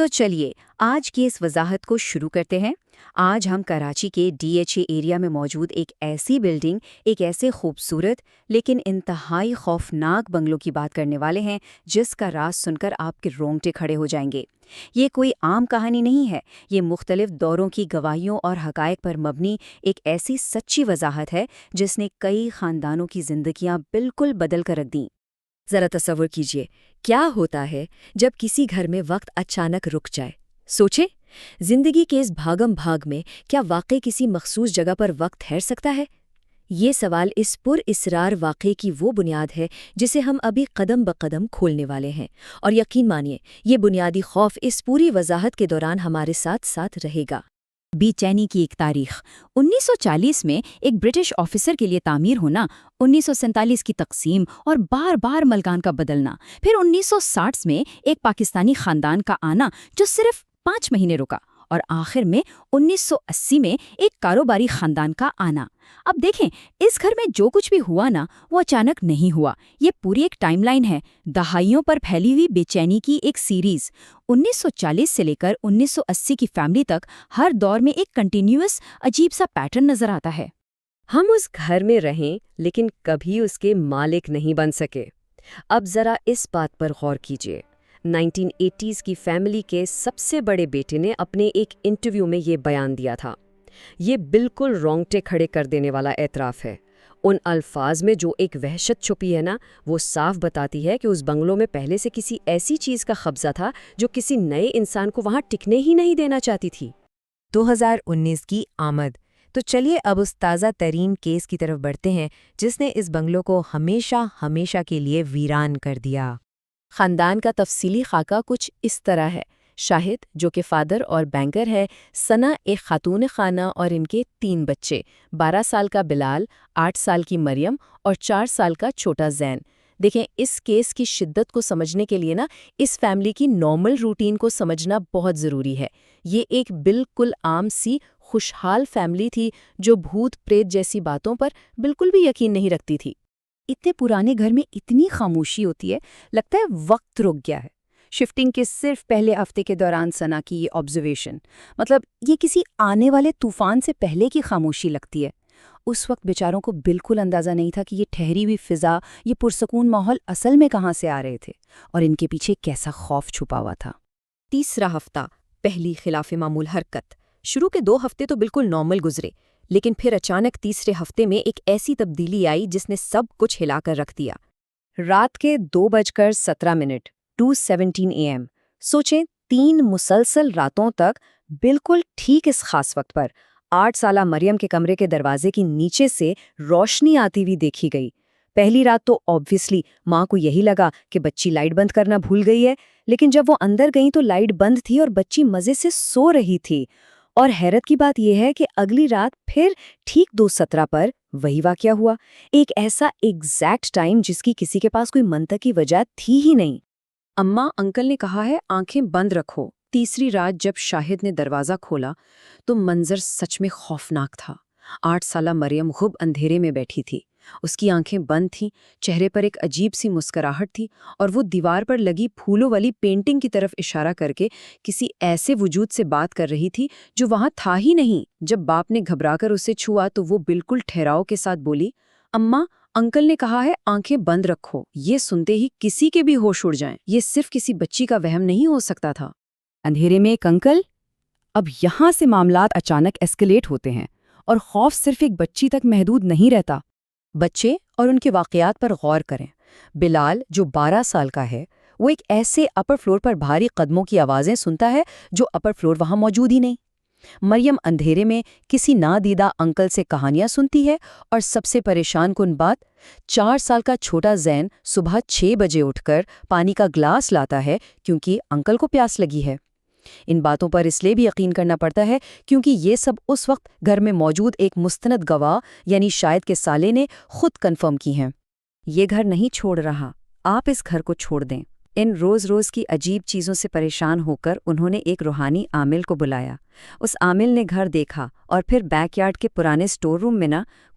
تو چلیے آج کی اس وضاحت کو شروع کرتے ہیں۔ آج ہم کراچی کے DHA ایریا میں موجود ایک ایسی بلڈنگ، ایک ایسے خوبصورت لیکن انتہائی خوفناک بنگلوں کی بات کرنے والے ہیں جس کا راز سن کر آپ کے رونگٹے کھڑے ہو جائیں گے۔ یہ کوئی عام کہانی نہیں ہے، یہ مختلف دوروں کی گواہیوں اور حقائق پر مبنی ایک ایسی سچی وضاحت ہے جس نے کئی خاندانوں کی زندگیاں بالکل بدل کر رکھ دیں۔ ذرا تصور کیجئے، کیا ہوتا ہے جب کسی گھر میں وقت اچانک رک جائے؟ سوچیں، زندگی کے اس بھاگم بھاگ میں کیا واقعی کسی مخصوص جگہ پر وقت ٹھہر سکتا ہے؟ یہ سوال اس پر اسرار واقعے کی وہ بنیاد ہے جسے ہم ابھی قدم بقدم کھولنے والے ہیں، اور یقین مانیے یہ بنیادی خوف اس پوری وضاحت کے دوران ہمارے ساتھ ساتھ رہے گا۔ بے چینی کی ایک تاریخ 1940 میں ایک برٹش آفیسر کے لیے تعمیر ہونا، 1947 کی تقسیم اور بار بار ملکان کا بدلنا، پھر 1960 میں ایک پاکستانی خاندان کا آنا جو صرف 5 مہینے رکا، اور آخر میں 1980 میں ایک کاروباری خاندان کا آنا۔ اب دیکھیں، اس گھر میں جو کچھ بھی ہوا نا، وہ اچانک نہیں ہوا، یہ پوری ایک ٹائم لائن ہے، دہائیوں پر پھیلی ہوئی بے چینی کی ایک سیریز۔ 1940 سے لے کر 1980 کی فیملی تک ہر دور میں ایک کنٹینیوس عجیب سا پیٹرن نظر آتا ہے۔ ہم اس گھر میں رہیں لیکن کبھی اس کے مالک نہیں بن سکے۔ اب ذرا اس بات پر غور کیجیے۔ 1980s کی فیملی کے سب سے بڑے بیٹے نے اپنے ایک انٹرویو میں یہ بیان دیا تھا۔ یہ بالکل رونگٹے کھڑے کر دینے والا اعتراف ہے۔ ان الفاظ میں جو ایک وحشت چھپی ہے نا، وہ صاف بتاتی ہے کہ اس بنگلوں میں پہلے سے کسی ایسی چیز کا قبضہ تھا جو کسی نئے انسان کو وہاں ٹکنے ہی نہیں دینا چاہتی تھی۔ 2019 کی آمد۔ تو چلیے اب اس تازہ ترین کیس کی طرف بڑھتے ہیں جس نے اس بنگلوں کو ہمیشہ کے لیے ویران کر دیا۔ خاندان کا تفصیلی خاکہ کچھ اس طرح ہے۔ شاہد، جو کہ فادر اور بینکر ہے، ثنا ایک خاتون خانہ اور ان کے 3 بچے، 12 سال کا بلال، 8 سال کی مریم اور 4 سال کا چھوٹا زین۔ دیکھیں، اس کیس کی شدت کو سمجھنے کے لیے اس فیملی کی نارمل روٹین کو سمجھنا بہت ضروری ہے۔ یہ ایک بالکل عام سی خوشحال فیملی تھی جو بھوت پریت جیسی باتوں پر بالکل بھی یقین نہیں رکھتی تھی۔ اتنے پرانے گھر میں اتنی خاموشی ہوتی ہے، لگتا ہے وقت رک گیا ہے۔ شفٹنگ کے صرف پہلے ہفتے کے دوران ثنا کی یہ آبزرویشن، مطلب یہ کسی آنے والے طوفان سے پہلے کی خاموشی لگتی ہے۔ اس وقت بیچاروں کو بالکل اندازہ نہیں تھا کہ یہ ٹھہری ہوئی فضا، یہ پرسکون ماحول اصل میں کہاں سے آ رہے تھے اور ان کے پیچھے کیسا خوف چھپا ہوا تھا۔ تیسرا ہفتہ، پہلی خلاف معمول حرکت۔ شروع کے 2 ہفتے تو بالکل نارمل گزرے، لیکن پھر اچانک تیسرے ہفتے میں ایک ایسی تبدیلی آئی جس نے سب کچھ ہلا کر رکھ دیا۔ رات کے 2:17 2:17 AM۔ سوچیں، 3 مسلسل راتوں تک بالکل ٹھیک اس خاص وقت پر 8 سالہ مریم کے کمرے کے دروازے کی نیچے سے روشنی آتی ہوئی دیکھی گئی۔ پہلی رات تو آبویسلی ماں کو یہی لگا کہ بچی لائٹ بند کرنا بھول گئی ہے، لیکن جب وہ اندر گئیں تو لائٹ بند تھی اور بچی مزے سے سو رہی تھی۔ اور حیرت کی بات یہ ہے کہ اگلی رات پھر ٹھیک 2:17 پر وہی واقعہ ہوا، ایک ایسا ایگزیکٹ ٹائم جس کی کسی کے پاس کوئی منطقی وجہ تھی ہی نہیں۔ اماں انکل نے کہا ہے آنکھیں بند رکھو۔ تیسری رات جب شاہد نے دروازہ کھولا تو منظر سچ میں خوفناک تھا۔ 8 سالہ مریم غب اندھیرے میں بیٹھی تھی، اس کی آنکھیں بند تھیں، چہرے پر ایک عجیب سی مسکراہٹ تھی، اور وہ دیوار پر لگی پھولوں والی پینٹنگ کی طرف اشارہ کر کے کسی ایسے وجود سے بات کر رہی تھی جو وہاں تھا ہی نہیں۔ جب باپ نے گھبرا کر اسے چھوا تو وہ بالکل ٹھہراؤ کے ساتھ بولی، اماں انکل نے کہا ہے آنکھیں بند رکھو۔ یہ سنتے ہی کسی کے بھی ہوش اڑ جائیں، یہ صرف کسی بچی کا وہم نہیں ہو سکتا تھا۔ اندھیرے میں ایک انکل؟ اب یہاں سے معاملات اچانک ایسکلیٹ ہوتے ہیں، اور خوف صرف ایک بچی تک محدود نہیں رہتا۔ بچے اور ان کے واقعات پر غور کریں۔ بلال، جو 12 سال کا ہے، وہ ایک ایسے اپر فلور پر بھاری قدموں کی آوازیں سنتا ہے جو اپر فلور وہاں موجود ہی نہیں۔ مریم اندھیرے میں کسی نادیدہ انکل سے کہانیاں سنتی ہے، اور سب سے پریشان کن بات، 4 سال کا چھوٹا زین صبح 6 بجے اٹھ کر پانی کا گلاس لاتا ہے کیونکہ انکل کو پیاس لگی ہے۔ ان باتوں پر اس لیے بھی یقین کرنا پڑتا ہے کیونکہ یہ سب اس وقت گھر میں موجود ایک مستند گواہ یعنی شاہد کے سالے نے خود کنفرم کی ہیں۔ یہ گھر نہیں چھوڑ رہا، آپ اس گھر کو چھوڑ دیں۔ ان روز روز کی عجیب چیزوں سے پریشان ہو کر انہوں نے ایک روحانی عامل کو بلایا۔ اس عامل نے گھر دیکھا اور پھر بیک یارڈ کے پرانے سٹور روم میں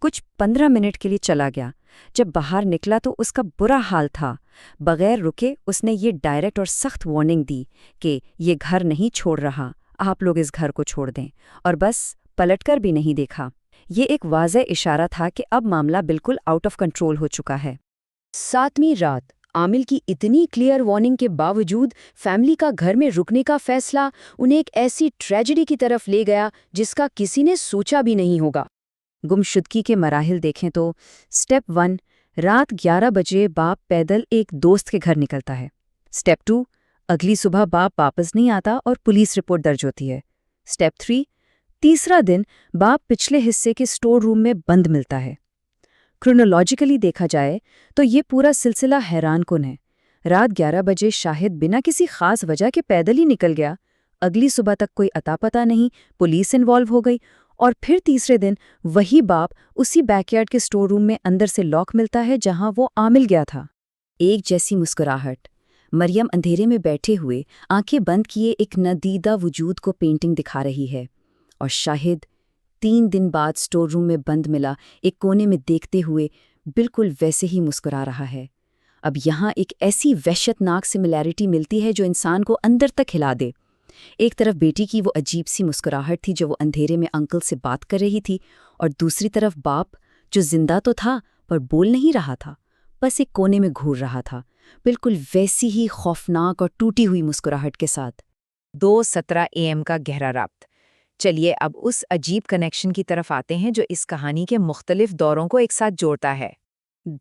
کچھ 15 منٹ کے لیے چلا گیا۔ جب باہر نکلا تو اس کا برا حال تھا۔ بغیر رکے اس نے یہ ڈائریکٹ اور سخت وارننگ دی کہ یہ گھر نہیں چھوڑ رہا، آپ لوگ اس گھر کو چھوڑ دیں، اور بس پلٹ کر بھی نہیں دیکھا۔ یہ ایک واضح اشارہ تھا کہ اب معاملہ بالکل آؤٹ آف کنٹرول ہو چکا ہے۔ 7ویں رات عامل کی اتنی کلیئر وارننگ کے باوجود فیملی کا گھر میں رکنے کا فیصلہ انہیں ایک ایسی ٹریجڈی کی طرف لے گیا جس کا کسی نے سوچا بھی نہیں ہوگا۔ گمشدگی کے مراحل دیکھیں تو سٹیپ 1، رات 11 بجے باپ پیدل ایک دوست کے گھر نکلتا ہے۔ سٹیپ 2، اگلی صبح باپ واپس نہیں آتا اور پولیس رپورٹ درج ہوتی ہے۔ سٹیپ 3، تیسرا دن باپ پچھلے حصے کے سٹور روم میں بند ملتا ہے۔ کرونولوجیکلی دیکھا جائے تو یہ پورا سلسلہ حیران کن ہے۔ رات 11 بجے شاہد بنا کسی خاص وجہ کے پیدل ہی نکل گیا، اگلی صبح تک کوئی اتا پتہ نہیں، پولیس انوالو ہو گئی، اور پھر تیسرے دن وہی باپ اسی بیک یارڈ کے سٹور روم میں اندر سے لاک ملتا ہے جہاں وہ عامل گیا تھا۔ ایک جیسی مسکراہٹ، مریم اندھیرے میں بیٹھے ہوئے آنکھیں بند کیے ایک ندیدہ وجود کو پینٹنگ دکھا رہی ہے، اور شاہد 3 دن بعد سٹور روم میں بند ملا ایک کونے میں دیکھتے ہوئے بالکل ویسے ہی مسکرا رہا ہے۔ اب یہاں ایک ایسی وحشت ناک سملیرٹی ملتی ہے جو انسان کو اندر تک ہلا دے۔ ایک طرف بیٹی کی وہ عجیب سی مسکراہٹ تھی جو وہ اندھیرے میں انکل سے بات کر رہی تھی، اور دوسری طرف باپ جو زندہ تو تھا پر بول نہیں رہا تھا، بس ایک کونے میں گھور رہا تھا، بالکل ویسی ہی خوفناک اور ٹوٹی ہوئی مسکراہٹ کے ساتھ۔ 2:17 AM کا گہرا ربط۔ چلیے اب اس عجیب کنیکشن کی طرف آتے ہیں جو اس کہانی کے مختلف دوروں کو ایک ساتھ جوڑتا ہے۔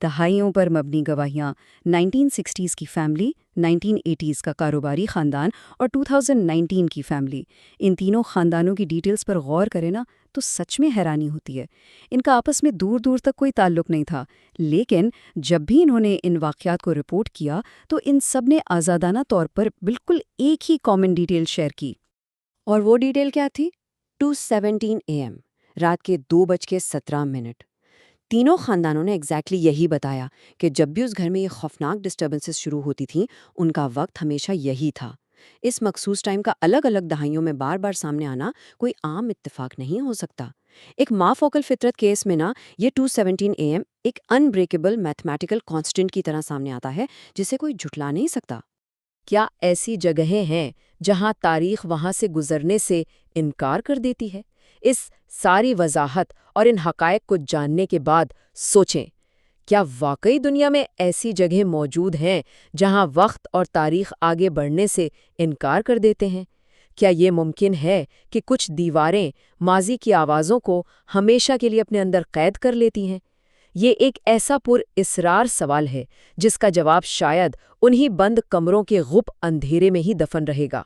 دہائیوں پر مبنی گواہیاں، 1960s کی فیملی، 1980s کا کاروباری خاندان اور 2019 کی فیملی، ان تینوں خاندانوں کی ڈیٹیلز پر غور کریں تو سچ میں حیرانی ہوتی ہے۔ ان کا آپس میں دور دور تک کوئی تعلق نہیں تھا، لیکن جب بھی انہوں نے ان واقعات کو رپورٹ کیا تو ان سب نے آزادانہ طور پر بالکل ایک ہی کامن ڈیٹیل شیئر کی۔ اور وہ ڈیٹیل کیا تھی؟ 2:17 AM، رات کے 2:17۔ تینوں خاندانوں نے ایگزیکٹلی یہی بتایا کہ جب بھی اس گھر میں یہ خوفناک ڈسٹربنسز شروع ہوتی تھیں، ان کا وقت ہمیشہ یہی تھا۔ اس مخصوص ٹائم کا الگ الگ دہائیوں میں بار بار سامنے آنا کوئی عام اتفاق نہیں ہو سکتا۔ ایک ما فوق الفطرت کیس میں یہ 2:17 AM ایک ان بریکیبل میتھمیٹیکل کانسٹنٹ کی طرح سامنے آتا ہے جسے کوئی جھٹلا نہیں سکتا۔ کیا ایسی جگہیں ہیں جہاں تاریخ وہاں سے گزرنے سے انکار کر دیتی ہے؟ اس ساری وضاحت اور ان حقائق کو جاننے کے بعد سوچیں، کیا واقعی دنیا میں ایسی جگہیں موجود ہیں جہاں وقت اور تاریخ آگے بڑھنے سے انکار کر دیتے ہیں؟ کیا یہ ممکن ہے کہ کچھ دیواریں ماضی کی آوازوں کو ہمیشہ کے لیے اپنے اندر قید کر لیتی ہیں؟ یہ ایک ایسا پر اسرار سوال ہے جس کا جواب شاید انہی بند کمروں کے غپ اندھیرے میں ہی دفن رہے گا۔